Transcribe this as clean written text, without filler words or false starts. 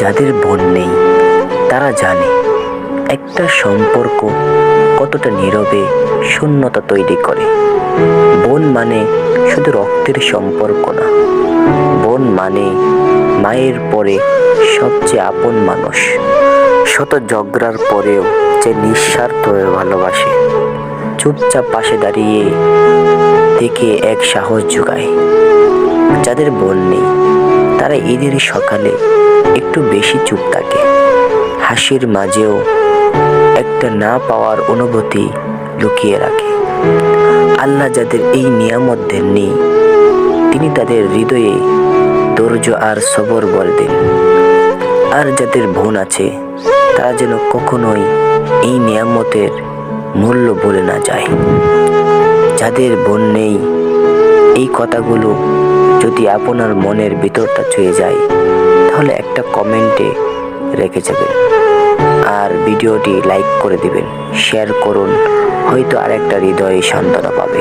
যাদের বোন নেই তারা জানে একটা সম্পর্ক কতটা নীরবে শূন্যতা তৈরি করে। বোন মানে শুধু রক্তের সম্পর্ক না, বোন মানে মায়ের পরে সবচেয়ে আপন মানুষ। শত ঝগড়ার পরেও যে নিঃস্বার্থভাবে ভালোবাসে, চুপচাপ পাশে দাঁড়িয়ে দেখে এক সাহস যোগায়। যাদের বোন নেই তারা ঈদের সকালে একটু বেশি চুপ থাকে, হাসির মাঝেও একটা না পাওয়ার অনুভূতি লুকিয়ে রাখে। আল্লাহ যাদের এই নিয়ামত দেননি, তিনি তাদের হৃদয়ে ধৈর্য আর সবর বর দেন। আর যাদের বোন আছে তারা যেন কখনোই এই নিয়ামতের মূল্য ভুলে না যায়। যাদের বোন নেই, এই কথাগুলো যদি আপনার মনের ভিতরটা ছুঁয়ে যায় তাহলে একটা কমেন্টে রেখে যাবেন, আর ভিডিওটি লাইক করে দিবেন, শেয়ার করুন, হয়তো আরেকটা হৃদয়ে সান্ত্বনা পাবে।